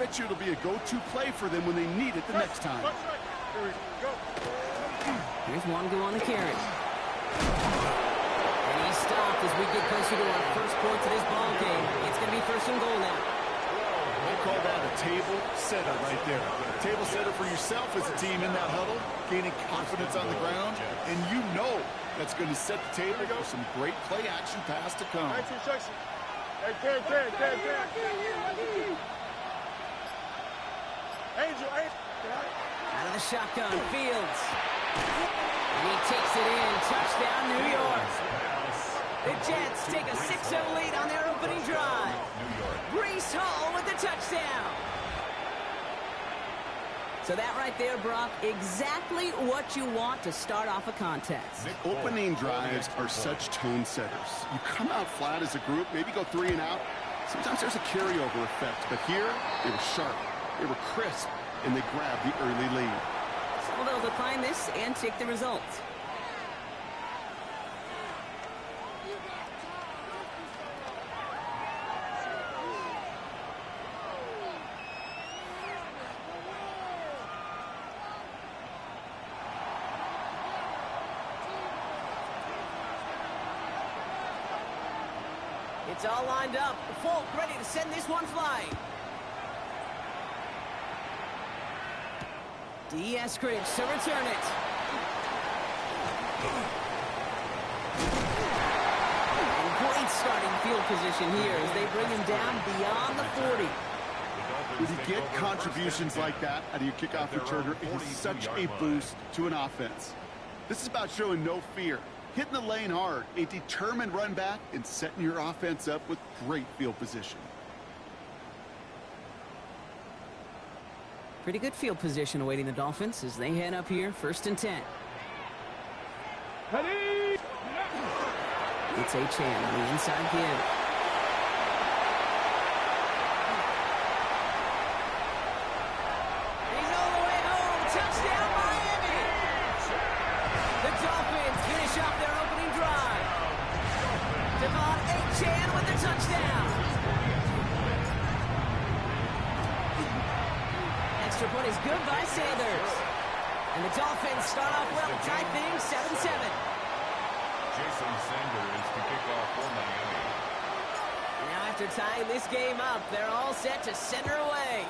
bet you it'll be a go-to play for them when they need it the next time. Here we go. Here's one go on the carry. And he's stopped as we get closer to our first points of this ball game. It's going to be first and goal now. They call that a table setter right there. A table setter for yourself as a team in that huddle, gaining confidence on the ground, and you know that's going to set the table for some great play-action pass to come. Hey, Angel. Out of the shotgun, Fields. And he takes it in. Touchdown, New York. The Jets take a 6-0 lead on their opening drive. Breece Hall with the touchdown. So that right there, Brock, exactly what you want to start off a contest. Opening drives are such tone setters. You come out flat as a group, maybe go 3 and out. Sometimes there's a carryover effect, but here they were sharp, they were crisp, and they grabbed the early lead. So they'll decline this and take the result. It's all lined up. Folk ready to send this one flying. D. Eskridge to return it. And great starting field position here as they bring him down beyond the 40. When you get contributions like that out of your kickoff returner, it is such a boost to an offense. This is about showing no fear, hitting the lane hard, a determined run back, and setting your offense up with great field position. Pretty good field position awaiting the Dolphins as they head up here, 1st and 10. Ready? It's Achane on the inside give. He's all the way home. Touchdown, Miami! The Dolphins finish off their opening drive. Devon Achane with the touchdown. Extra point is good by Sanders. And the Dolphins start off well, tie things 7-7. Jason Sanders to kick off for Miami. Now after tying this game up, they're all set to send her away.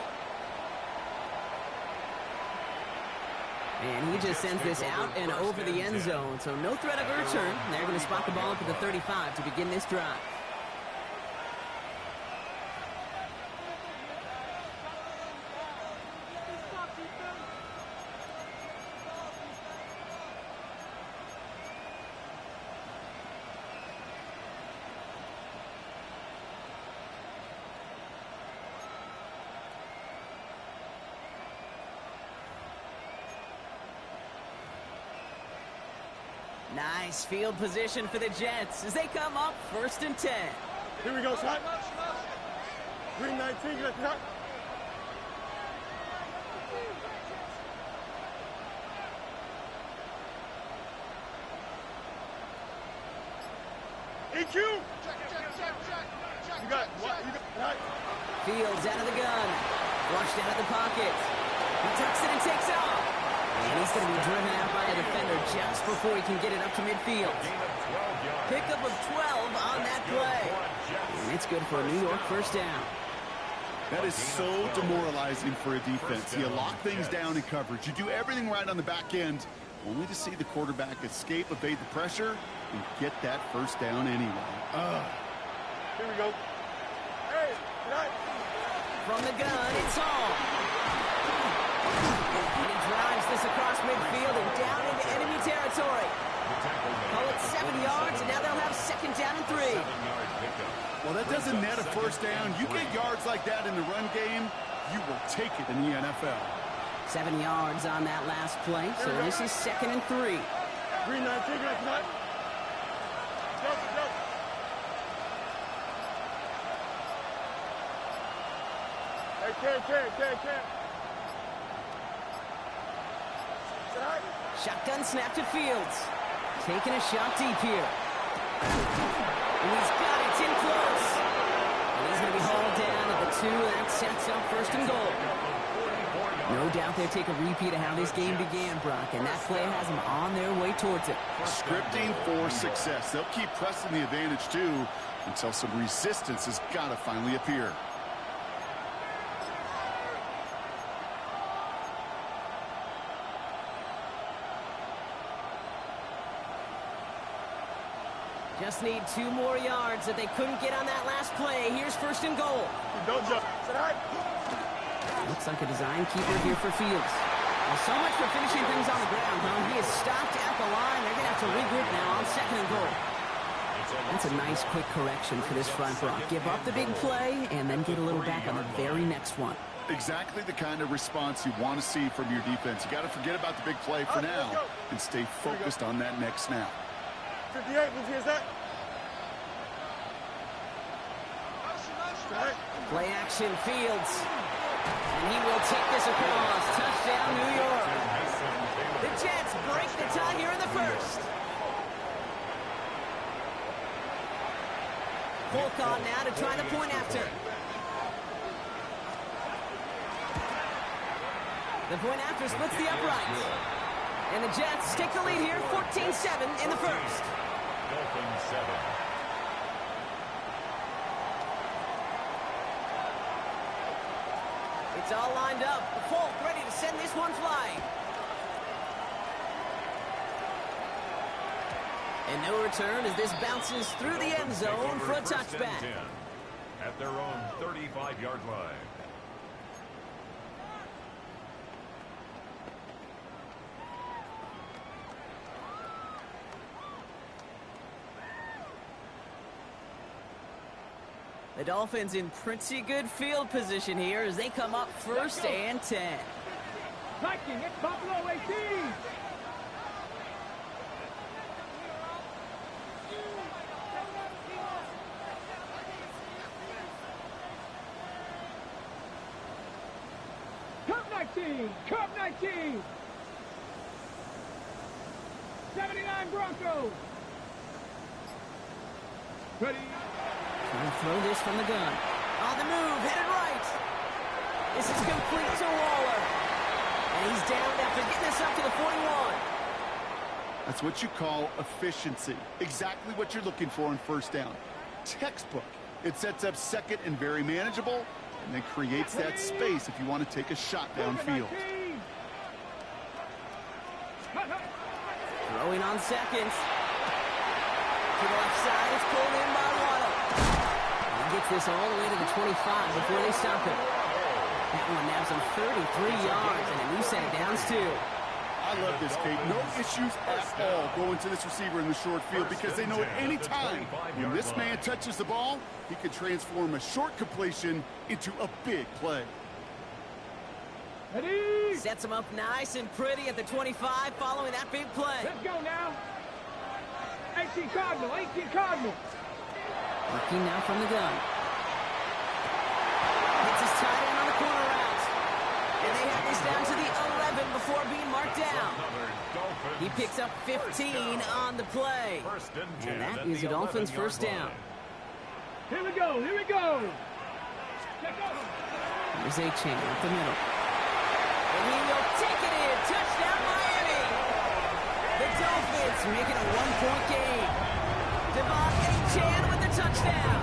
And he just sends this out and over the end zone, so no threat of a return. They're going to spot the ball up at the 35 to begin this drive. Nice field position for the Jets as they come up 1st and 10. Here we go, shot. Green 19, let's cut. EQ! You got what? You got Fields out of the gun. Flushed out of the pocket. He tucks it and takes off. And he's going to be driven out by the defender just before he can get it up to midfield. Pickup of 12 on that play. And it's good for a New York 1st down. That is so demoralizing for a defense. You lock things down in coverage. You do everything right on the back end, only to see the quarterback escape, evade the pressure, and get that 1st down anyway. Here we go. Hey, tonight. From the gun, it's Hall. And he drives this across midfield and down into enemy territory. Call it 7 yards, and now they'll have 2nd down and 3. Well, that doesn't net a 1st down. You get yards like that in the run game, you will take it in the NFL. 7 yards on that last play, so this is 2nd and 3. Green 19, let's cut. Go. Hey, Ken. Shotgun snap to Fields. Taking a shot deep here. And he's got it. It's in close. And he's going to be hauled down at the 2, and that sets up 1st and goal. No doubt they take a repeat of how this game began, Brock, and that play has them on their way towards it. Scripting for success. They'll keep pressing the advantage, too, until some resistance has got to finally appear. Just need 2 more yards that they couldn't get on that last play. Here's 1st and goal. Don't jump. Looks like a design keeper here for Fields. Well, so much for finishing things on the ground, huh? He is stopped at the line. They're going to have to regroup now on 2nd and goal. That's a nice quick correction for this front, Brock. Give up the big play and then get a little back on the very next one. Exactly the kind of response you want to see from your defense. You got to forget about the big play for now and stay focused on that next snap. 58, here's that. Play action, Fields. And he will take this across. Touchdown, New York. The Jets break the tie here in the 1st. Fulk on now to try the point after. The point after splits the uprights. And the Jets take the lead here, 14-7 in the 1st. Dolphins 7. It's all lined up. Fulk ready to send this one flying. And no return as this bounces through the end zone for a touchback. At their own 35-yard line. The Dolphins in pretty good field position here as they come up 1st and 10. Viking, it's Buffalo 18. Cup 19, Cup 19. 79 Broncos. Ready. Trying to throw this from the gun. On the move, headed right. This is complete to Waller. And he's down after getting this up to the 41. That's what you call efficiency. Exactly what you're looking for in 1st down. Textbook. It sets up 2nd and very manageable, and then creates that space if you want to take a shot downfield. Throwing on 2nd. To the left side, it's pulled in by Waddle. He gets this all the way to the 25 before they stop him. That one nabs him 33 yards, and a new set of downs, too. I love this, Kate. No issues at all going to this receiver in the short field because they know at any time when this man touches the ball, he can transform a short completion into a big play. Ready. Sets him up nice and pretty at the 25 following that big play. Let's go now. 18 Cardinal, 18 Cardinal. Working now from the gun. Hits his tight end on the corner route. And they have this down to the 11 before being marked down. He picks up 15 on the play. And that is the Dolphins' 1st down. Here we go, here we go. Here's A-Chain up the middle. And he will take it in. Touchdown, Miami. The Dolphins make it a 1-point game. Devon A-Chain with the touchdown.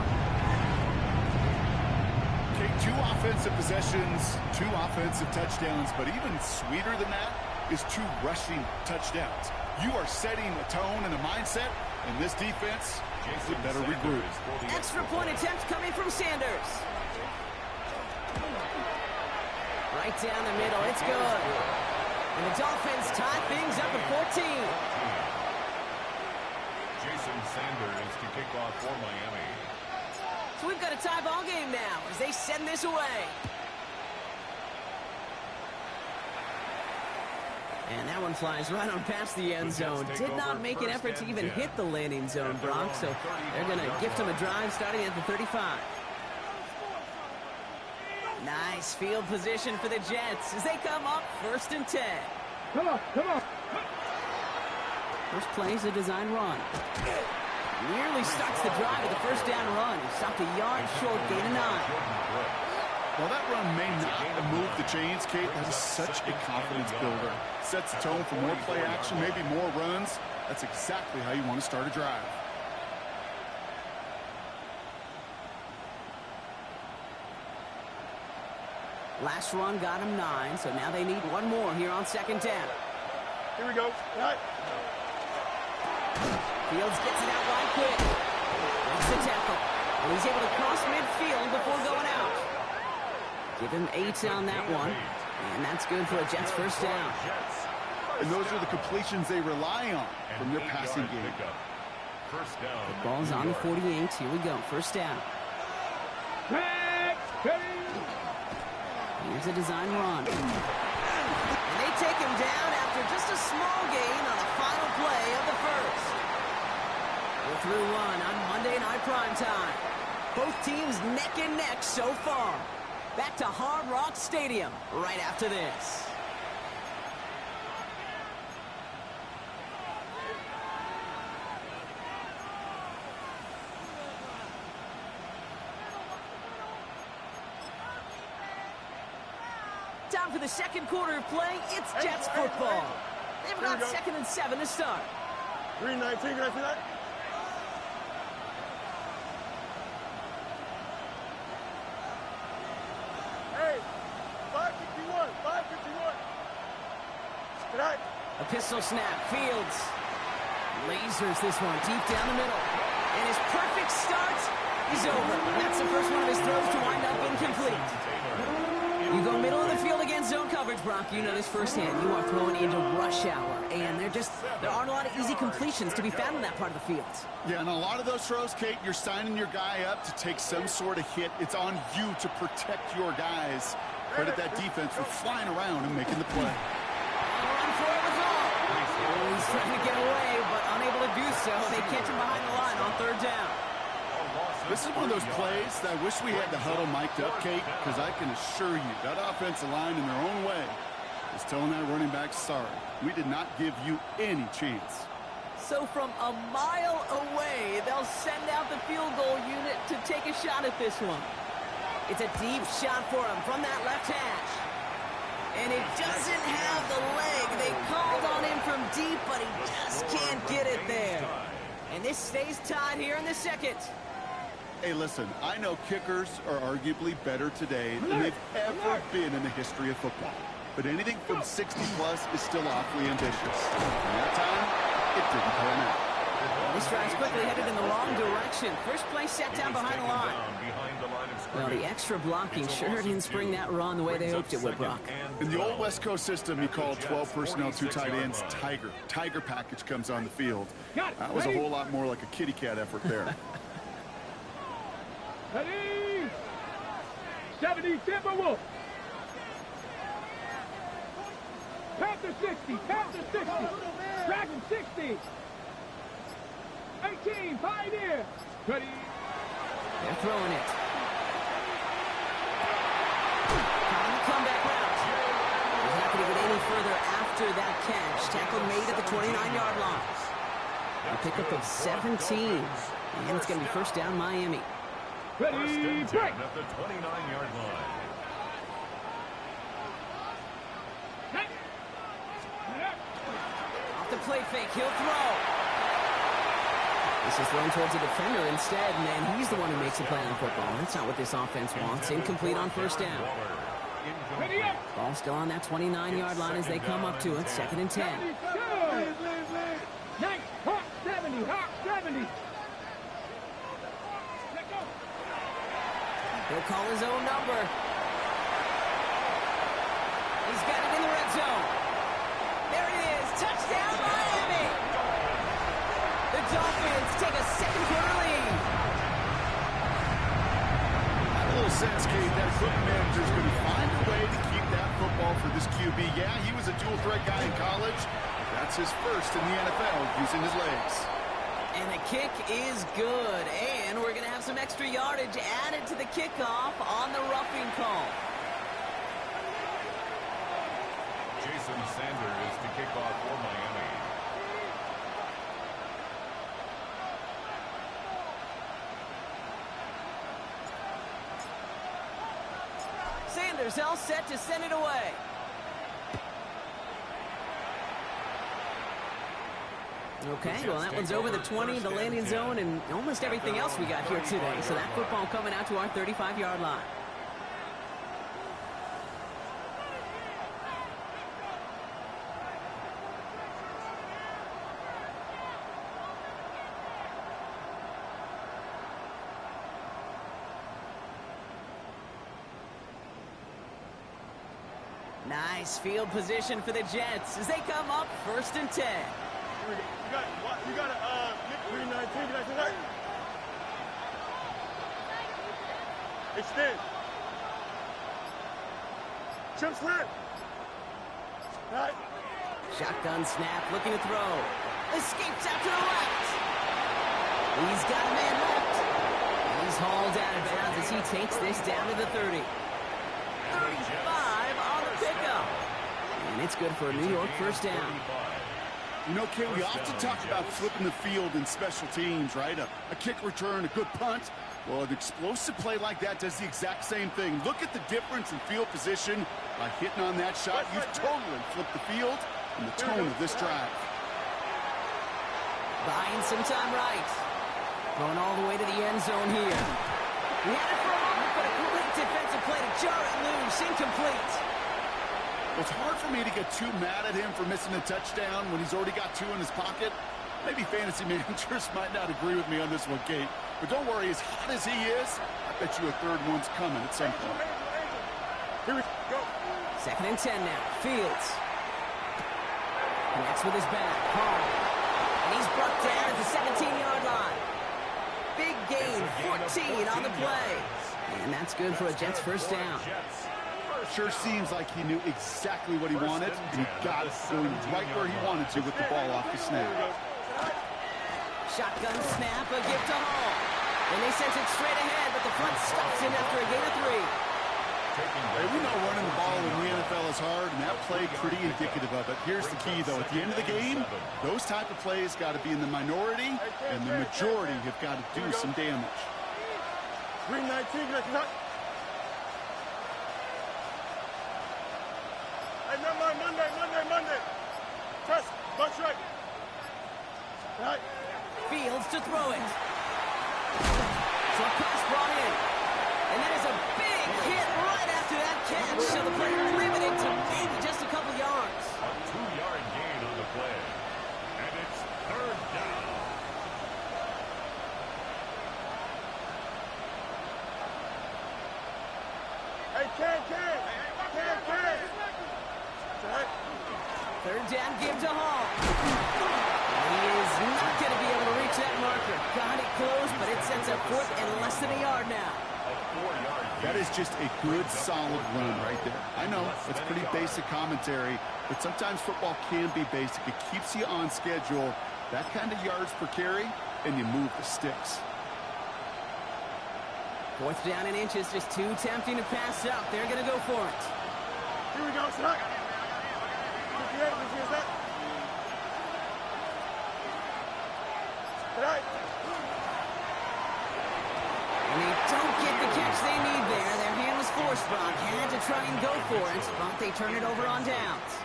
Okay, 2 offensive possessions, 2 offensive touchdowns, but even sweeter than that is 2 rushing touchdowns. You are setting a tone and a mindset, and this defense would better regroup. Extra point attempt coming from Sanders. Right down the middle, it's good. And the Dolphins tie things up at 14. Jason Sanders to kick off for Miami. So we've got a tie ball game now as they send this away. And that one flies right on past the end zone. Did not make an effort to even hit the landing zone, Brock, so they're going to gift him a drive starting at the 35. Nice field position for the Jets as they come up 1st and 10. Come on, come on. First play is a design run. Nearly starts the drive with the 1st down run. He stopped a yard short, gain of 9. While that run may not have moved the chains, Kate, that is such a confidence builder. Sets the tone for more play action, maybe more runs. That's exactly how you want to start a drive. Last run got him 9, so now they need one more here on second down. Here we go. Right. Fields gets it out right quick. Makes the tackle. And he's able to cross midfield before going out. Give him 8 on that one. And that's good for a Jets first down. And those are the completions they rely on from their passing game. The ball's on the 48. Here we go. First down. Here's a design run. And they take him down after just a small gain on the final play of the first. We're through one on Monday Night Primetime. Both teams neck and neck so far. Back to Hard Rock Stadium right after this. Time for the second quarter of play. It's Jets football. They've got 2nd and 7 to start. 319, can I see that? Hey, 551, 551. Good night. A pistol snap. Fields lasers this one deep down the middle. And his perfect start is over. That's the first one of his throws to wind up incomplete. You go middle of the field against zone coverage, Brock. You know this firsthand. You are throwing into rush hour. And there aren't a lot of easy completions to be found in that part of the field. Yeah, and a lot of those throws, Kate, you're signing your guy up to take some sort of hit. It's on you to protect your guys. Credit that defense for flying around and making the play. Run for it with all. Oh, he's trying to get away, but unable to do so. They catch him behind the line on third down. This is one of those plays that I wish we had the huddle mic'd up, Kate, because I can assure you that offensive line in their own way is telling that running back, sorry, we did not give you any chance. So from a mile away, they'll send out the field goal unit to take a shot at this one. It's a deep shot for him from that left hash. And it doesn't have the leg. They called on him from deep, but he just can't get it there. And this stays tied here in the second. Hey, listen, I know kickers are arguably better today than they've ever been in the history of football. But anything from 60-plus is still awfully ambitious. And that time, it didn't pan out. This drive's quickly headed in the wrong direction. First play set down behind the line. Well, the extra blocking sure didn't spring that run the way they hoped it would, Brock. In the old West Coast system, you call 12 personnel, 2 tight ends, Tiger. Tiger package comes on the field. That was a whole lot more like a kitty cat effort there. Ready? 70, Timberwolf. Panther 60, Panther 60. Dragon 60. 18, Pioneer. Ready? They're throwing it. Trying the comeback route. He's not going to get any further after that catch. Tackle made at the 29-yard line. A pickup of 17. And it's going to be first down Miami. Ready, break. At the 29-yard line. Off the play fake, he'll throw. This is thrown towards a defender instead, and he's the one who makes the play on football. That's not what this offense wants. Incomplete on first down. Ready up. Ball still on that 29-yard line as they come up to it. 2nd and 10. Nice. Hawk 70, Hawk 70. He'll call his own number. He's got it in the red zone. There it is. Touchdown, Miami. The Dolphins take a second quarter lead. I have a little sense, Kate, that football manager's going to find a way to keep that football for this QB. Yeah, he was a dual threat guy in college. That's his first in the NFL using his legs. And the kick is good. And we're going to have some extra yardage added to the kickoff on the roughing call. Jason Sanders to kick off for Miami. defender's all set to send it away. Okay, well, that one's over the 20, the landing zone, and almost everything else we got here today. So that football coming out to our 35-yard line. Nice field position for the Jets as they come up 1st and 10. You got to 319. You got to that. Extend. Jump slant. Right. Shotgun snap, looking to throw. Escapes out to the left. He's got a man left. He's hauled out of bounds as he takes this down to the 30. 35 on the pickup. And it's good for a New York first down. You know, Kay, we often talk about flipping the field in special teams, right? A kick return, a good punt. Well, an explosive play like that does the exact same thing. Look at the difference in field position. By hitting on that shot, you've totally flipped the field and the tone of this drive. Buying some time right. Going all the way to the end zone here. He had it for a moment, but a great defensive play to jar it loose. Incomplete. It's hard for me to get too mad at him for missing a touchdown when he's already got 2 in his pocket. Maybe fantasy managers might not agree with me on this one, Kate. But don't worry, as hot as he is, I bet you a third one's coming at some point. Here we go. 2nd and 10 now. Fields. Connects with his back. Hall. And he's brought down at the 17-yard line. Big gain, 14 on the play. And that's good for a Jets first down. Sure seems like he knew exactly what he wanted, and he got it going right where he wanted to with the ball off the snap. Shotgun snap, a gift to Hall. And they sent it straight ahead, but the front stops him after a gain of 3. Hey, we know running the ball in the NFL is hard, and that play pretty indicative of it. Here's the key, though. At the end of the game, those type of plays got to be in the minority, and the majority have got to do some damage. 319. Hey, number Monday. Press. Box right. Right. Fields to throw it. So a pass brought in. And that is a big hit right after that catch. So the play limited to maybe just a couple yards. A 2-yard gain on the play. And it's 3rd down. Hey, can. 3rd down, give to Hall. He is not going to be able to reach that marker. Got it close, but it sends up 4th and less than a yard now. That is just a good, solid run right there. I know, it's pretty basic commentary, but sometimes football can be basic. It keeps you on schedule, that kind of yards per carry, and you move the sticks. 4th down and inches, just too tempting to pass up. They're going to go for it. Here we go, Scott. 58, is that? Right. And they don't get the catch they need there. Their hand was forced, Brock. Had to try and go for it, but they turn it over on downs.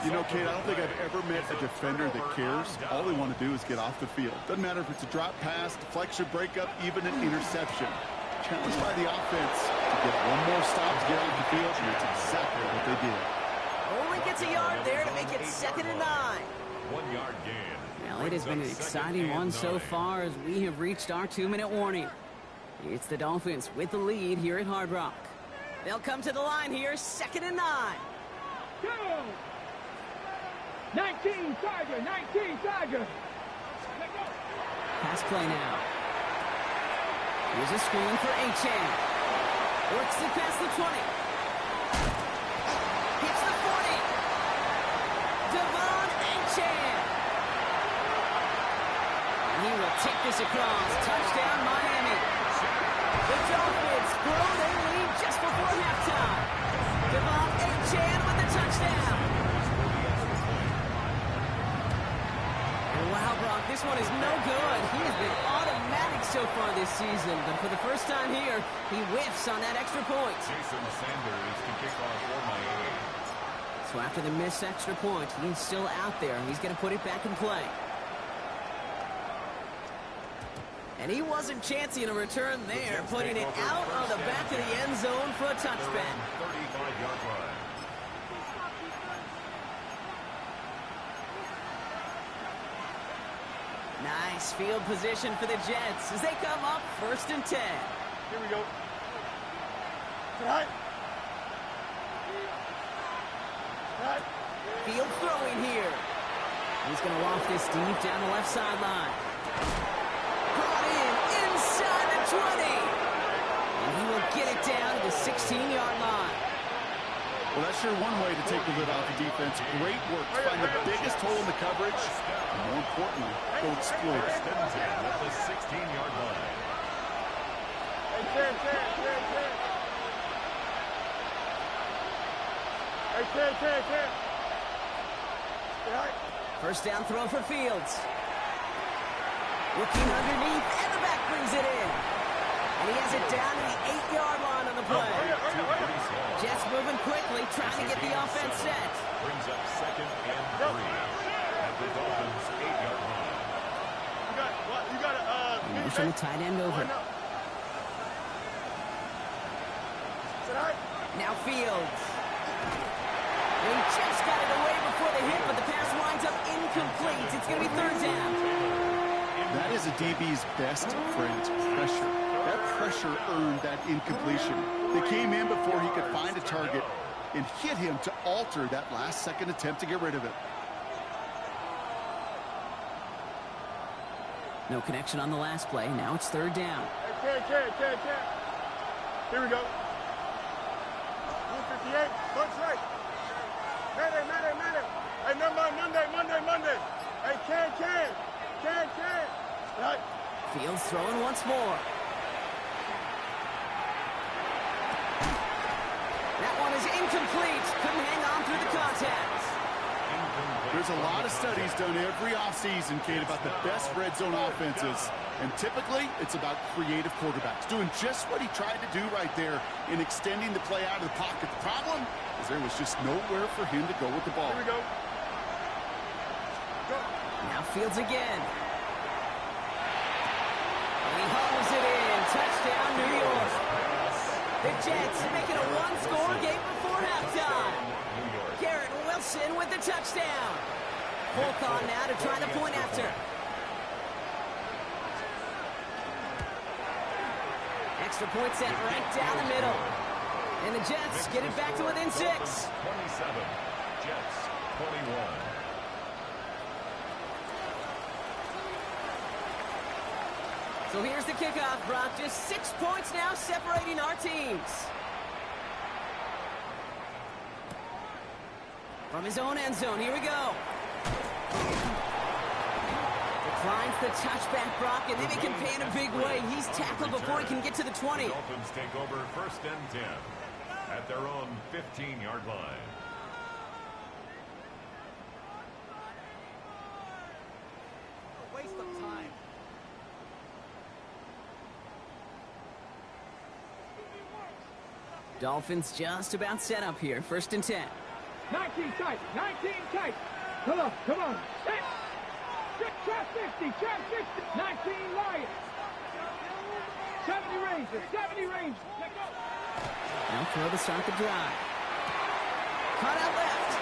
You know, Kate, I don't think I've ever met a defender that cares. All they want to do is get off the field. Doesn't matter if it's a drop pass, deflection, breakup, even an interception. Challenged by the offense to get one more stop to get off the field, and that's exactly what they did. Only gets a yard there to make it 2nd and 9. 1-yard gain. Well, it has been an exciting one so far as we have reached our 2-minute warning. It's the Dolphins with the lead here at Hard Rock. They'll come to the line here, 2nd and 9. Go! 19 Tiger. Pass play now. Here's a screen for Achan. Works it past the 20. Hits the 40. Devon Achan. And he will take this across. Touchdown, Miami. The Dolphins grow their lead just before halftime. Devon Achan with the touchdown. And wow, Brock, this one is no good. He has been automatic dramatic so far this season, but for the first time here, he whiffs on that extra point. Jason Sanders to kick off for Miami. So after the missed extra point, he's still out there. He's going to put it back in play. And he wasn't chancing a return there, putting it out on the back of the end zone for a touchback. 35-yard line. Nice field position for the Jets as they come up 1st and 10. Here we go. Right. Right. Field throwing here. He's going to loft this deep down the left sideline. Brought in inside the 20. And he will get it down to the 16-yard line. Well, that's sure one way to take the lid off the defense. Great work to find the biggest hole in the coverage. And more importantly, go exploit it. First and 10 at the 16-yard line. Hey, Ken. Hey, Ken. Right. First down throw for Fields. Looking underneath, and the back brings it in. And he has it down to the 8-yard line on the play. Jets moving quickly, trying to get the offense set. Brings up 2nd and 3 at the Dolphins 8-yard line. You got Motion the tight end over. Now Fields. He just got it away before the hit, but the pass winds up incomplete. It's going to be 3rd down. That is a DB's best friend, pressure. That pressure earned that incompletion. They came in before he could find a target and hit him to alter that last-second attempt to get rid of it. No connection on the last play. Now it's 3rd down. Hey, Ken. Here we go. 158. Punch right. Monday. Hey, Monday. Hey, Ken. Right. Fields throwing once more. That one is incomplete. Couldn't hang on through the contact. There's a lot of studies done every offseason, Kate, about the best red zone offenses. And typically, it's about creative quarterbacks, doing just what he tried to do right there in extending the play out of the pocket. The problem is there was just nowhere for him to go with the ball. Here we go. Now Fields again. And he hauls it in. Touchdown, New York. The Jets make it a one-score game before halftime. Garrett Wilson with the touchdown. Fulk on now to try the point after. Extra point set right down the middle. And the Jets get it back to within 6. 27. Jets 21. So here's the kickoff, Brock. Just 6 points now separating our teams. From his own end zone, here we go. Declines the touchback, Brock, and then he can pay in a big way. He's tackled before he can get to the 20. The Dolphins take over 1st and 10 at their own 15-yard line. Waste of time. Dolphins just about set up here. 1st and 10. 19 tight. Come on. Trap 50. 19 Lions. 70 Rangers. Let go. Now throw to start the drive. Caught out left.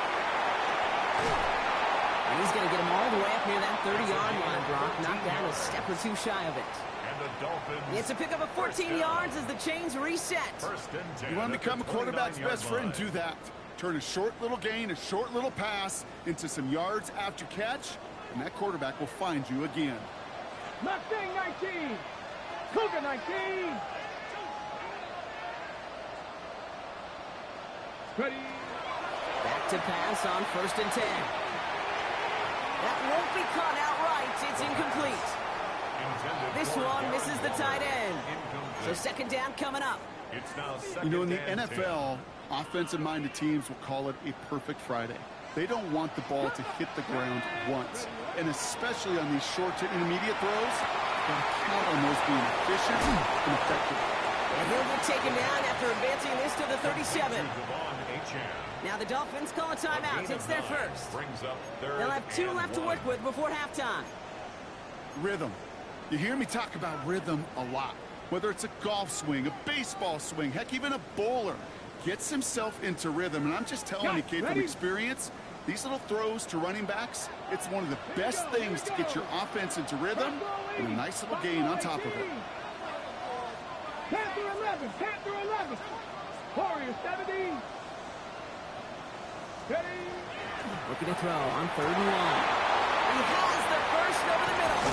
And he's going to get him all the way up near that 30-yard line, Brock. Knocked down a step or two shy of it. And the Dolphins. It's a pickup of 14 yards as the chains reset. 1st and 10. You want to become a quarterback's best friend, line. do that. Turn a short little gain, a short little pass into some yards after catch, and that quarterback will find you again. Mustang 19. Cougar 19. Ready. Back to pass on 1st and 10. That won't be caught outright. It's incomplete. This one misses the tight end. So 2nd down coming up. It's now 2nd You know, in the and 10. NFL, offensive-minded teams will call it a perfect Friday. They don't want the ball to hit the ground once. And especially on these short to intermediate throws, Gotta count on those being efficient and effective. And he'll get taken down after advancing this to the 37. Now the Dolphins call a timeout. It's their first. They'll have 2 left to work with before halftime. Rhythm. You hear me talk about rhythm a lot. Whether it's a golf swing, a baseball swing, heck, even a bowler gets himself into rhythm. And I'm just telling you, kid, from experience, these little throws to running backs, it's one of the best things to get your offense into rhythm and a nice little gain on top of it. Panther 11, Panther 11. Warrior 17. Ready? Looking to throw on 3rd and 1. He has the first over the middle.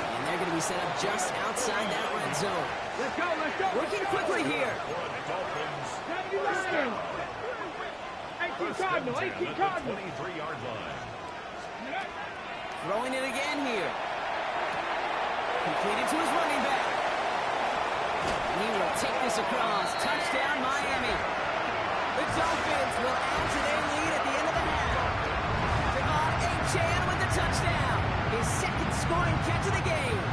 And they're going to be set up just outside that red zone. Let's go, let's go. Working quickly here. 79. 18 Cardinal, 18 Cardinal. 23-yard line. Throwing it again here. Completed to his running back. And he will take this across. Touchdown, Miami. The Dolphins will add to their lead at the end of the half. Devon Achane with the touchdown. His second scoring catch of the game.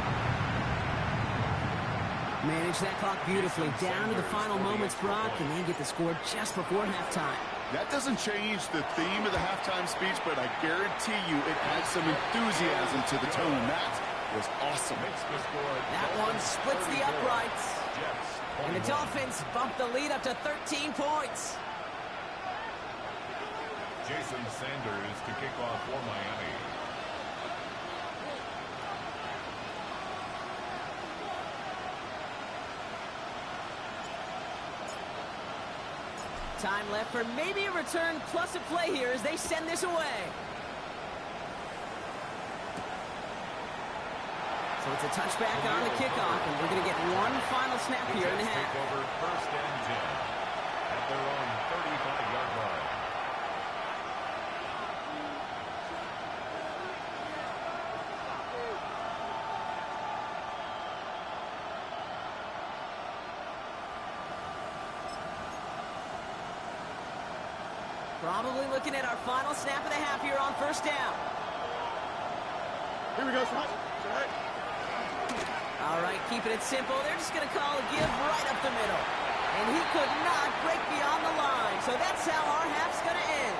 Manage that clock beautifully. Down to the final moments, Brock, and they get the score just before halftime. That doesn't change the theme of the halftime speech, but I guarantee you it adds some enthusiasm to the tone. That was awesome. That one splits the uprights. And the Dolphins bump the lead up to 13 points. Jason Sanders to kick off for Miami. Time left for maybe a return plus a play here as they send this away. So it's a touchback on the kickoff, and we're going to get one final snap here in the half. Take over 1st and 10 at their own 35-yard line. Probably looking at our final snap of the half here on 1st down. Here we go, son. All right, keeping it simple. They're just going to call a give right up the middle. And he could not break beyond the line. So that's how our half's going to end.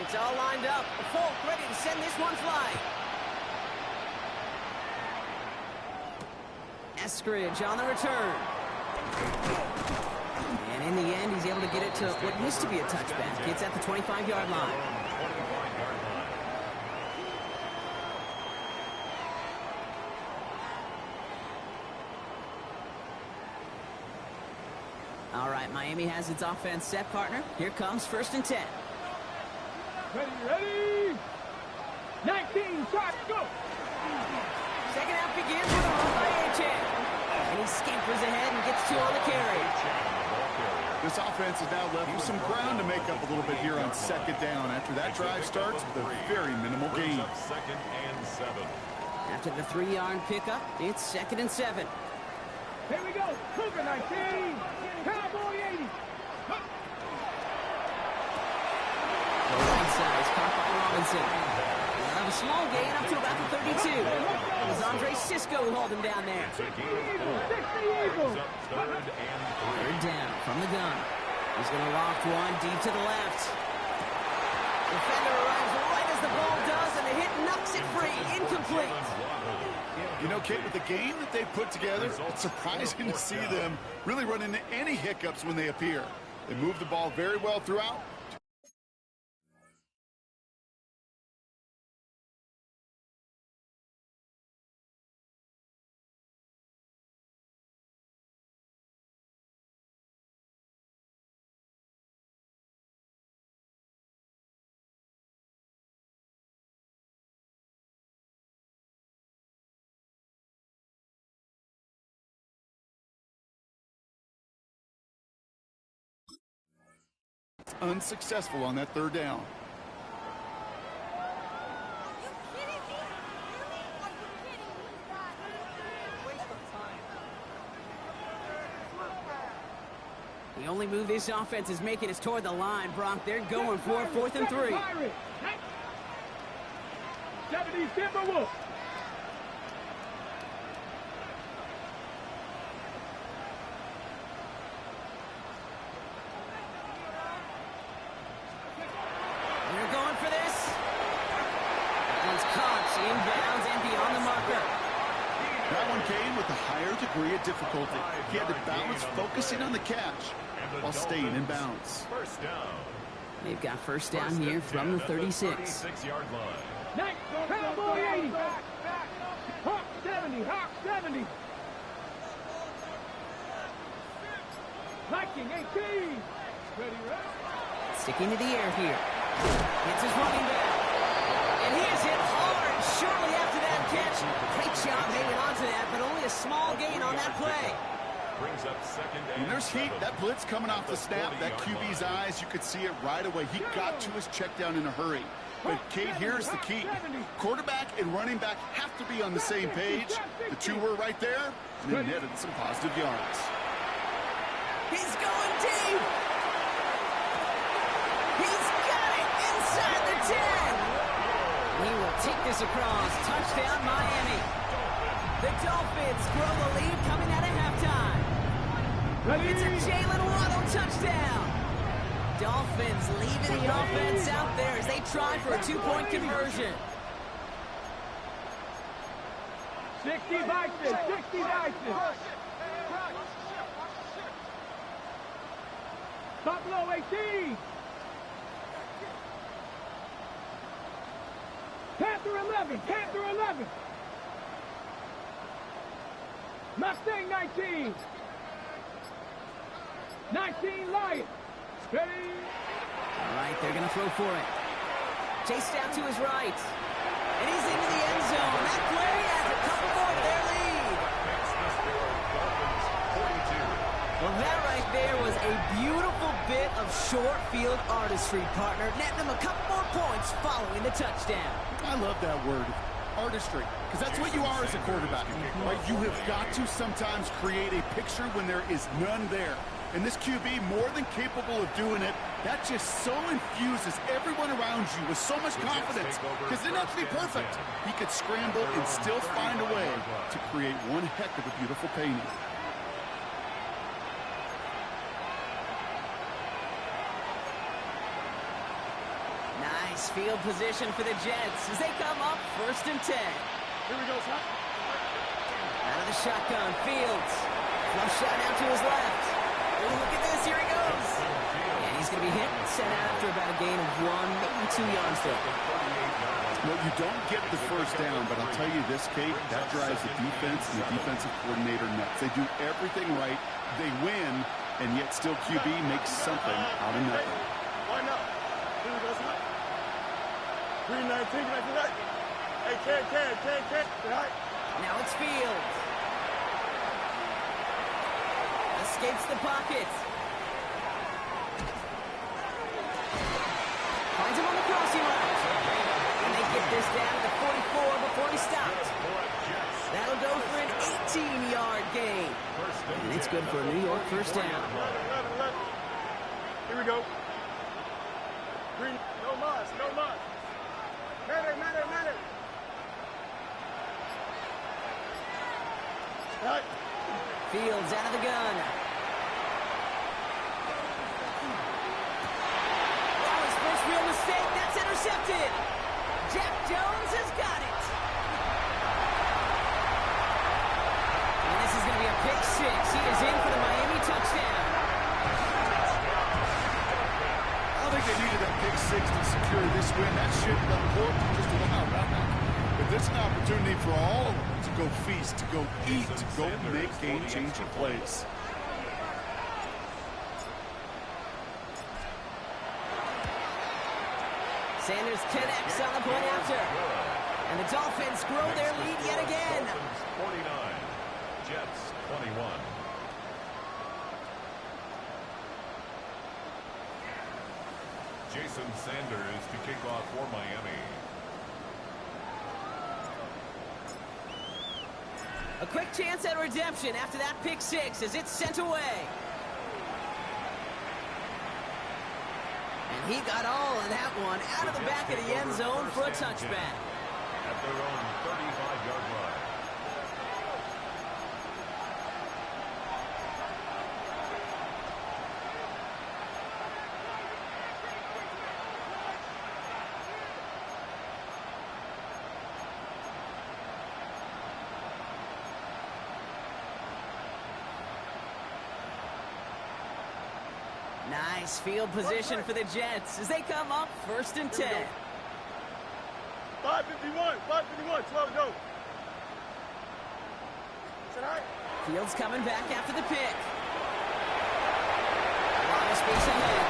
It's all lined up. Folk ready to send this one flying. Eskridge on the return. And in the end, he's able to get it to what used to be a touchback. It's at the 25-yard line. All right, Miami has its offense set, partner. Here comes 1st and 10. Ready, ready. 19, shot, go. Second half begins with a run by Achane. And he scampers ahead and gets 2 on the carry. This offense is now left with some ground to make up a little bit here on 2nd down after that drive starts with a very minimal gain. 2nd and 7. After the 3-yard pickup, it's 2nd and 7. Here we go. Cougar 19. Cowboy 80. The right side is caught by Robinson. They'll have a small gain up to about the 32. As Andre Sisco will hold him down there. 60 Eagles. 3rd and 3. Third down from the gun. He's going to loft one deep to the left. Defender arrives right as the ball does, and the hit knocks it free. Incomplete. You know, Kate, with the game that they put together, it's surprising to see them really run into any hiccups when they appear. They move the ball very well throughout. Unsuccessful on that 3rd down. only move this offense is making is toward the line, Brock. They're going for 4th and 3. 70 Timberwolves. They're going for this. That one's caught inbounds and beyond the marker. That one came with a higher degree of difficulty. He had to balance focusing on the catch while staying in bounds. First down. They've got first down here from the 36. 36-yard line. Next, Cowboy 80. Hawk 70, Hawk 70. Viking 18. Ready, Sticking to the air here. Hits his running back. And he is hit hard shortly after that catch. Great job hanging on to that, but only a small gain on that play. Brings up second When and there's heat, 7. that blitz coming off the snap, that QB's eyes, you could see it right away. He got to his check down in a hurry. But, Kate, here's the key. Quarterback and running back have to be on the same page. The two were right there, and they netted some positive yards. He's going deep. He's got it inside the 10. He will take this across. Touchdown, Miami. The Dolphins grow the lead coming out of halftime. It's a Jalen Waddle touchdown. Dolphins leaving the offense out there as they try for a 2-point conversion. 60 Vikings, 60 Vikings. Buffalo 18. Panther 11, Panther 11. Mustang 19. 19 Lions. Ready? All right, they're going to throw for it. Chased out to his right. And he's into the end zone. That play has a couple more to their lead. That's the score. Dolphins 42. Well, that right there was a beautiful bit of short field artistry, partner. Netting them a couple more points following the touchdown. I love that word, artistry, because that's what you are as a quarterback. Right? You have got to sometimes create a picture when there is none there. And this QB, more than capable of doing it, that just so infuses everyone around you with so much confidence. Because it didn't have to be perfect. He could scramble and still find a way to create one heck of a beautiful painting. Nice field position for the Jets as they come up 1st and 10. Here we go, son. Out of the shotgun, Fields. Flush shot out to his left. Oh, look at this, here he goes. And he's going to be hit and sent out after about a gain of 1, maybe 2 yards there. Well, you don't get the first down, but I'll tell you this, Kate, that drives the defense and the defensive coordinator nuts. They do everything right, they win, and yet still QB makes something out of nothing. Why not? Here we go, son. 319, Hey, can. Right. Now it's Fields. Escapes the pocket. Finds him on the crossing line. And they get this down to the 44 before he stopped. That'll go for an 18-yard gain. And it's good for a New York first down. 11. Here we go. Green. No mas. Matter. Right. Fields out of the gun. That was first real mistake. That's intercepted. Jack Jones has got it. And this is going to be a pick 6. He is in for the Miami touchdown. I don't think they needed that pick 6 to secure this win. That should have been important just a while back. But this is an opportunity for all of them to go feast, to go eat, to go make game-changing plays. Sanders connects on the point after. And the Dolphins grow their lead yet again. 49, Jets 21. Jason Sanders to kick off for Miami. A quick chance at redemption after that pick 6 as it's sent away. He got all of that one out of the back of the end zone for a touchback. At their own 35-yard line. Nice field position for the Jets as they come up 1st and 10. 551, 12 to go. Fields coming back after the pick. A lot of space ahead.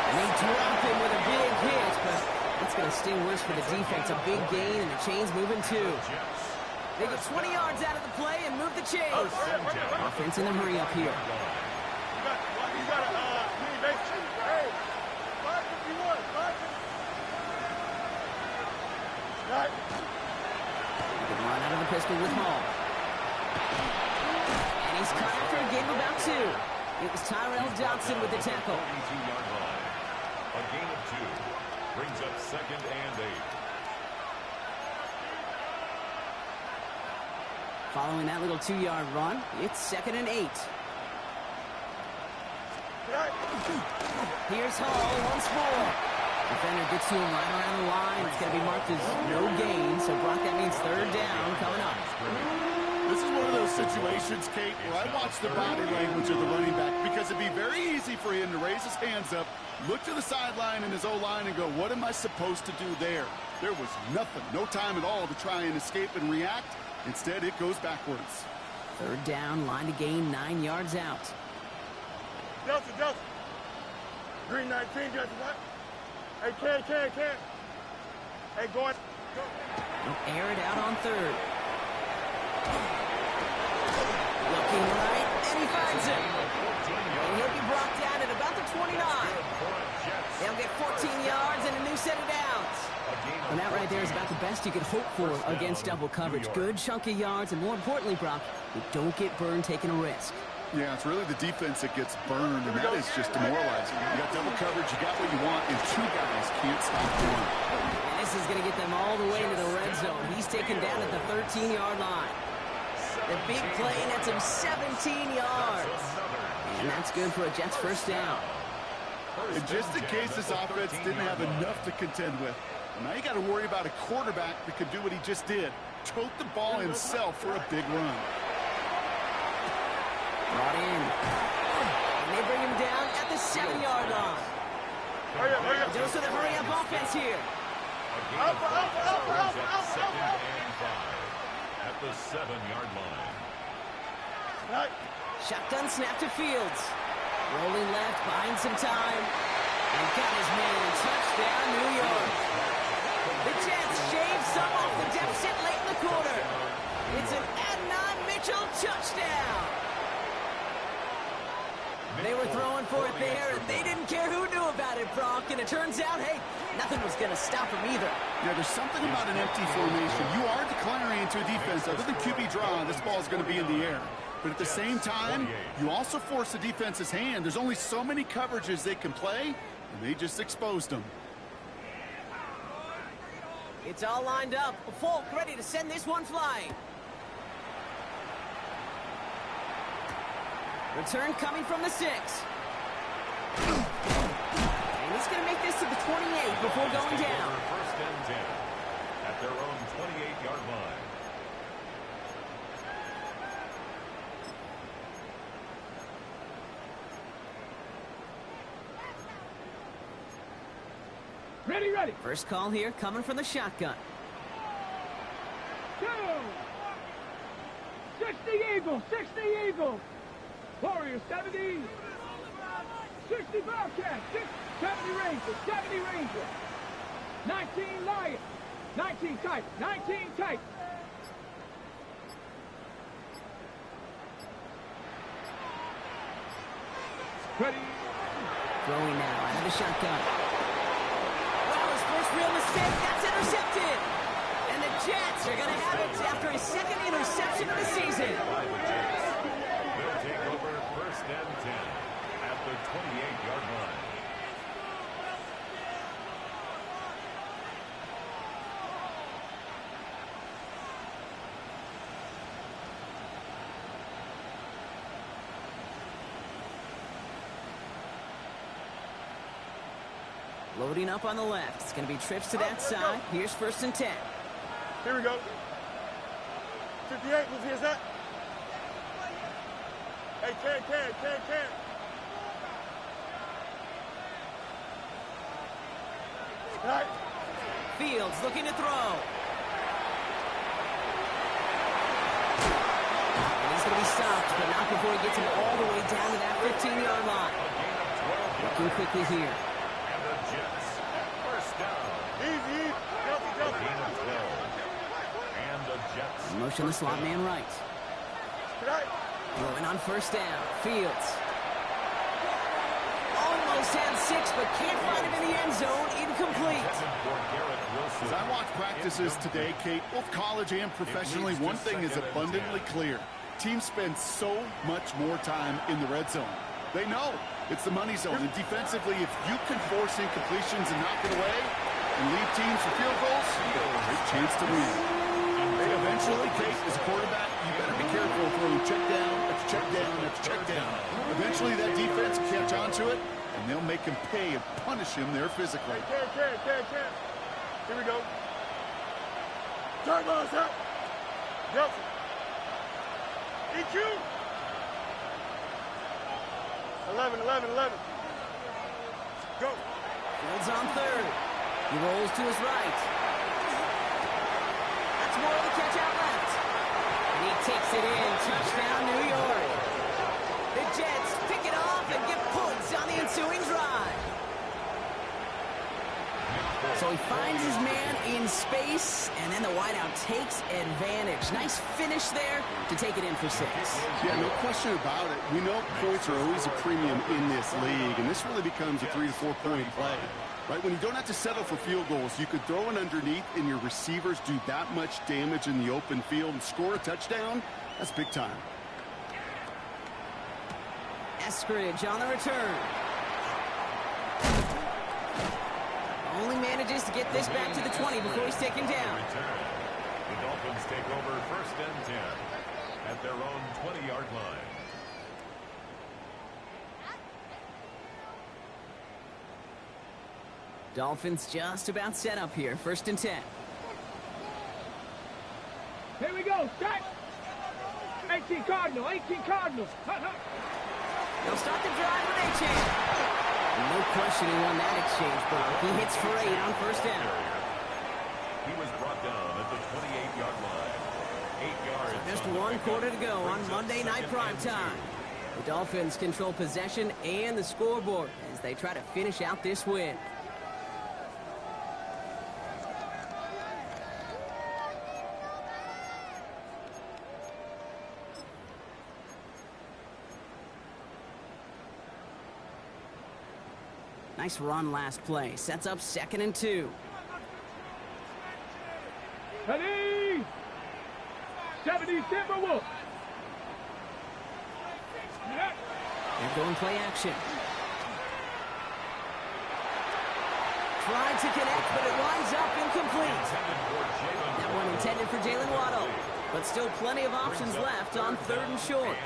And they drop him with a big hit, but it's going to sting worse for the defense. A big gain, and the chain's moving too. They get 20 yards out of the play and move the chains. Offense in the hurry up here. You got a mini base. Hey, 551, 551. Good run out of the pistol with Hall. And he's caught after a gain of about 2. It was Tyrell Dodson with the tackle. 22-yard line. A gain of 2 brings up 2nd and 8. Following that little 2-yard run, it's 2nd and 8. Here's Hall once more. Defender gets to him right around the line. It's going to be marked as no gain. So, Brock, that means 3rd down coming up. This is one of those situations, Kate, where I watch the body language of the running back because it'd be very easy for him to raise his hands up, look to the sideline in his O-line and go, what am I supposed to do there? There was nothing, no time at all to try and escape and react. Instead, it goes backwards. 3rd down, line to gain 9 yards out. Delta. Green 19, Delta, what? Hey, can. Hey, go on. They'll air it out on 3rd. Looking right, and he finds him. And he'll be brought down at about the 29. They'll get 14 yards and a new set of downs. And that right there is about the best you could hope for against double coverage. Good chunk of yards, and more importantly, Brock, you don't get burned taking a risk. Yeah, it's really the defense that gets burned, and that is just demoralizing. You got double coverage, you got what you want, and 2 guys can't stop one. And this is going to get them all the way into the red zone. He's taken down at the 13-yard line. The big play nets him 17 yards. And that's good for a Jets 1st down. And just in case this offense didn't have enough to contend with, now you got to worry about a quarterback that could do what he just did. Tote the ball himself for a big run. Brought in. And they bring him down at the 7-yard line. Dose of the hurry-up offense here. At the 7-yard line. Shotgun snap to Fields. Rolling left, buying some time. And got his man. Touchdown, New York. The Jets shave some off the deficit late in the quarter. It's an Adnan Mitchell touchdown. They were throwing for it there, and they didn't care who knew about it, Brock. And it turns out, hey, nothing was going to stop him either. Yeah, there's something about an empty formation. You are declaring into a defense. Other than QB draw, this ball is going to be in the air. But at the same time, you also force the defense's hand. There's only so many coverages they can play, and they just exposed them. It's all lined up. Folk ready to send this one flying. Return coming from the 6. And he's going to make this to the 28 before going down. 1st and 10 at their own 28-yard line. Ready. First call here coming from the shotgun. 2. 60 Eagles. Warriors 70. 60 Bobcats. 70 Rangers. 19 Lions. 19 tight. Ready. Throwing now out of the shotgun. Well, his first real mistake. That's intercepted. And the Jets are going to have it after his 2nd interception of the season. They'll take over 1st and 10 at the 28-yard line. Loading up on the left. It's going to be trips to that side. Here's 1st and 10. Here we go. 58, who's here's that? Hey, can. Right. Fields looking to throw. And he's going to be stopped, but not before he gets him all the way down to that 15-yard line. Looking quickly here. And the Jets, first down. Easy. A gain of 12. And the Jets. Motion the slot man right. Right. Throwing on 1st down. Fields. Almost had 6, but can't find him in the end zone. Incomplete. As I watch practices today, Kate, both college and professionally, one thing is abundantly clear. Teams spend so much more time in the red zone. They know it's the money zone. And defensively, if you can force incompletions and knock it away and leave teams for field goals, you have a great chance to win. And eventually, Kate, as a quarterback, you better be careful throwing check down after check down after check down. Eventually, that defense will catch on to it, and they'll make him pay and punish him there physically. Can. Here we go. Turn on, sir. Nelson. EQ. 11. Go. Fields on 3rd. He rolls to his right. That's more of the catch out left. And he takes it in. Touchdown, New York. The Jets pick it off and get points on the ensuing drive. So he finds his man in space, and then the wideout takes advantage. Nice finish there to take it in for 6. Yeah, no question about it. We know points are always a premium in this league, and this really becomes a 3 to 4 point play. Right, when you don't have to settle for field goals, you could throw it underneath and your receivers do that much damage in the open field and score a touchdown. That's big time. Eskridge on the return. Only manages to get this back to the 20 before he's taken down. The Dolphins take over 1st and 10 at their own 20-yard line. Dolphins just about set up here. 1st and 10. Here we go. Start. 18 Cardinal. They'll start the drive with a chance. No questioning on that exchange, Brock. He hits for 8 on 1st down. He was brought down at the 28-yard line. 8 yards. Just 1 quarter to go on Monday Night Primetime. The Dolphins control possession and the scoreboard as they try to finish out this win. Nice run last play. Sets up 2nd and 2. Ready. 70 Timberwolves. They're going play action. Tried to connect, but it winds up incomplete. That one intended for Jalen Waddle. But still plenty of options left on 3rd and short.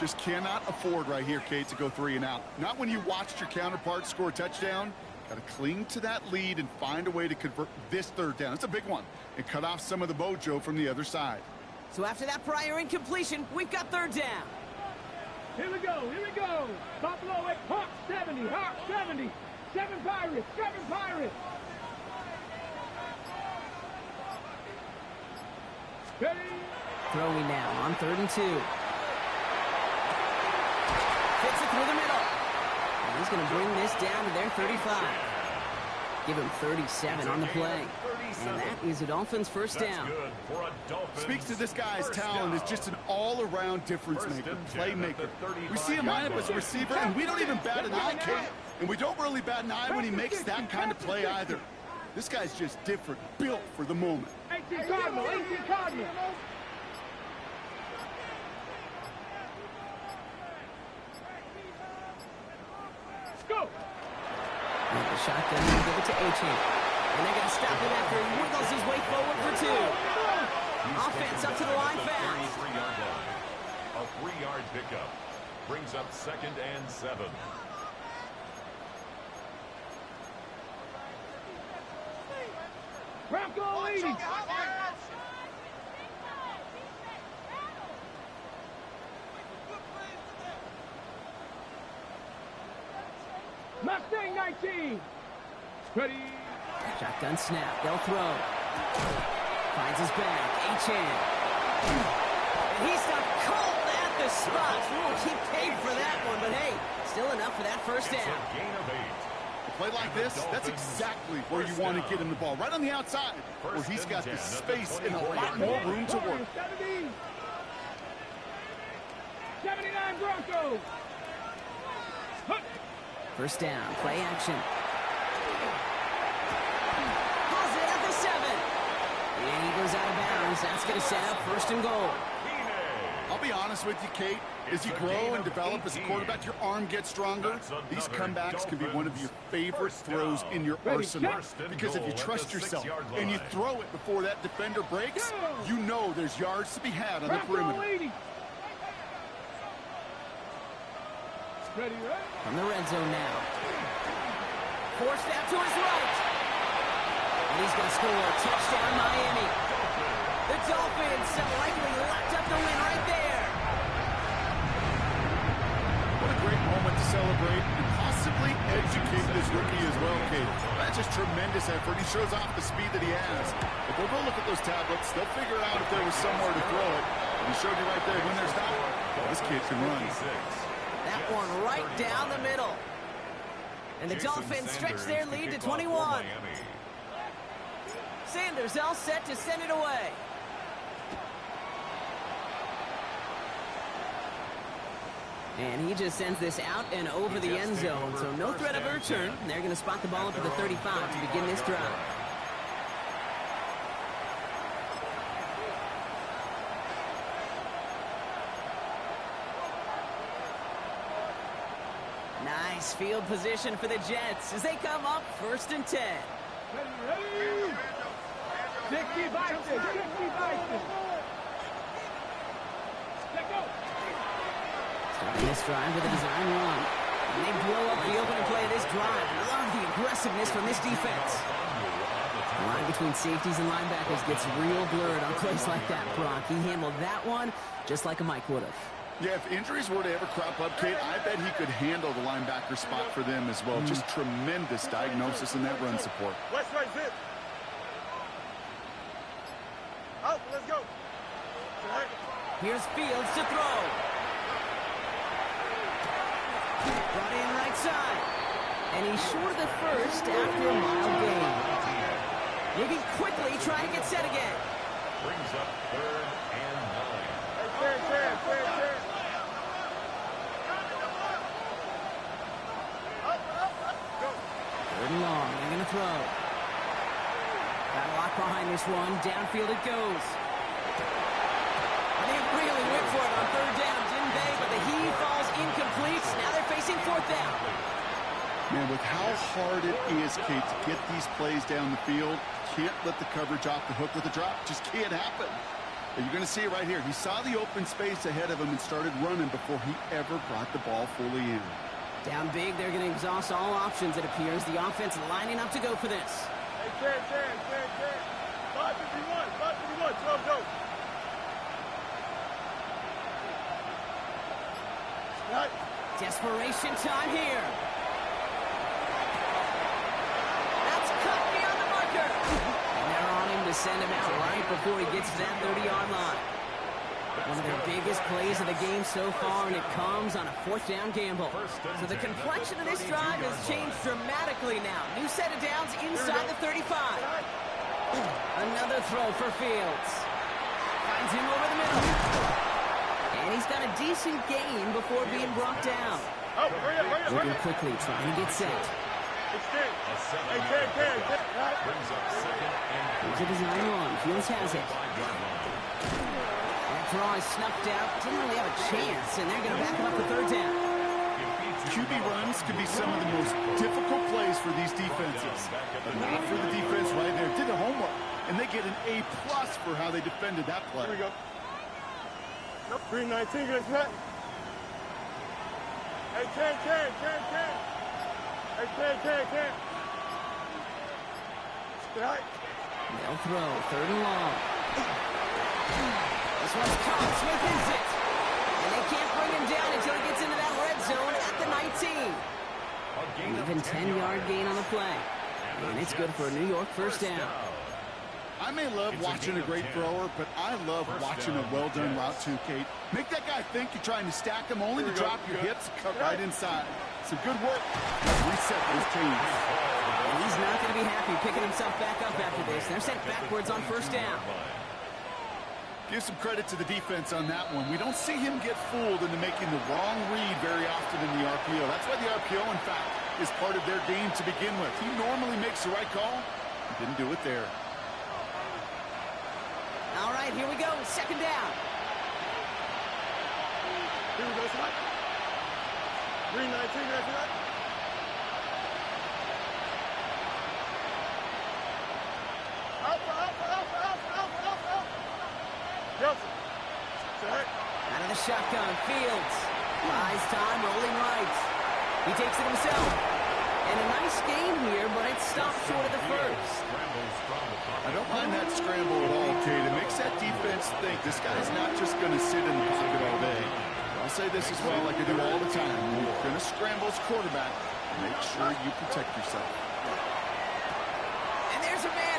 Just cannot afford right here, Kate, to go 3 and out. Not when you watched your counterpart score a touchdown. Got to cling to that lead and find a way to convert this 3rd down. It's a big one. And cut off some of the mojo from the other side. So after that prior incompletion, we've got 3rd down. Here we go. Buffalo at Hawk 70. 7 Pirates. Ready. Throwing now on 3rd and 2. Fits it through the middle. And he's going to bring this down to their 35. Give him 37 on the play. And that is a Dolphins 1st down. Speaks to this guy's talent as just an all-around difference maker, playmaker. We see him line up as a receiver, and we don't even bat an eye, Kate. And we don't really bat an eye when he makes that kind of play either. This guy's just different, built for the moment. 18 Cardinal. Go. And the shotgun will give it to Achane. And they're going to stop him after he wiggles his way forward for 2. Offense up to the line fast. 33-yard line. A 3-yard pickup brings up 2nd and 7. Bronco leading. Mustang 19. Ready. Shotgun snap. They'll throw. Finds his back. H-hand. And he's not cold at the spot. He paid for that one, but hey, still enough for that first down. A play like this, that's exactly where you want to get him the ball. Right on the outside, where he's got the space and a lot more room to work. 79 Broncos. First down. Play action. Pulls it at the 7. And he goes out of bounds. That's going to set up first and goal. I'll be honest with you, Kate. As you grow and develop as a quarterback, your arm gets stronger. These comebacks can be one of your favorite throws in your arsenal. Because if you trust yourself and you throw it before that defender breaks, you know there's yards to be had on the perimeter. From the red zone now. Forced out to his right. And he's going to score. Touchdown, Miami. The Dolphins have likely locked up the win right there. What a great moment to celebrate and possibly educate this rookie as well, Kate. That's just tremendous effort. He shows off the speed that he has. If they'll go look at those tablets, they'll figure out if there was somewhere to throw it. And he showed you right there when there's not. This kid can run. That one right down the middle. And the Dolphins stretch their lead to 21. Sanders all set to send it away. And he just sends this out and over the end zone. So no threat of a return. They're going to spot the ball up at the 35 to begin this drive. Nice field position for the Jets as they come up first and 10. Ready. 60 Bison. 60 Bison. Let go. Starting this drive with a design run. And they blow up the opening play of this drive. Love the aggressiveness from this defense. The line between safeties and linebackers gets real blurred on plays like that, Brock. He handled that one just like a Mike would have. Yeah, if injuries were to ever crop up, Kate, I bet he could handle the linebacker spot for them as well. Just tremendous diagnosis in that run support. West right zip. Out, let's go. Here's Fields to throw. Brought in right side. And he's short of the first after a mild gain. Moving quickly, trying to get set again. Brings up 3rd and 9. Fair. Third and long, they're going to throw. Got a lock behind this one. Downfield it goes. And they really went for it on 3rd down, didn't they? But the heave falls incomplete. Now they're facing 4th down. Man, with how hard it is, Kate, to get these plays down the field, can't let the coverage off the hook with a drop. Just can't happen. And you're going to see it right here. He saw the open space ahead of him and started running before he ever brought the ball fully in. Down big, they're going to exhaust all options, it appears. The offense lining up to go for this. Hey, 551, 12, go. Right. Desperation time here. That's cut beyond the marker. And they're on him to send him out right before he gets to that 30-yard line. One of their biggest plays of the game so far, and it comes on a 4th down gamble. So the complexion of this drive has changed dramatically now. New set of downs inside the 35. Another throw for Fields. Finds him over the middle. And he's got a decent gain before being brought down. Oh, hurry up. Moving quickly, trying to get set. Hey, 10. Brings up 2nd and Here's a design run. Fields has it. Draw is snuffed out. Didn't really have a chance, and they're going to back him up for 3rd down. QB runs could be some of the most difficult plays for these defenses. But not for the defense right there. Did their homework, and they get an A+ for how they defended that play. Here we go. Nope, 319, good set. Hey, 10. Hey, 10. Right. They'll throw. 3rd and long. This one's caught. Smith is it. And they can't bring him down until he gets into that red zone at the 19. An even 10-yard gain on the play. And it's good for a New York first down. I may love watching a great thrower, but I love watching a well-done route too, Kate. Make that guy think you're trying to stack him only to drop your hips and cut right inside. Some good work. Reset those teams. And he's not going to be happy picking himself back up after this. They're sent backwards on 1st down. Give some credit to the defense on that one. We don't see him get fooled into making the wrong read very often in the RPO. That's why the RPO, in fact, is part of their game to begin with. He normally makes the right call. He didn't do it there. All right, here we go. 2nd down. Here we go, Scott. 3-19, right for that. Out. Nelson. Set. Out of the shotgun, Fields. Buys time, rolling right. He takes it himself. And a nice game here, but it stopped short of the first. I don't mind that scramble at all, Kate. It makes that defense think this guy's not just going to sit in the pocket all day. I'll say this as well, like I do all the time. You're going to scramble as quarterback. Make sure you protect yourself. And there's a man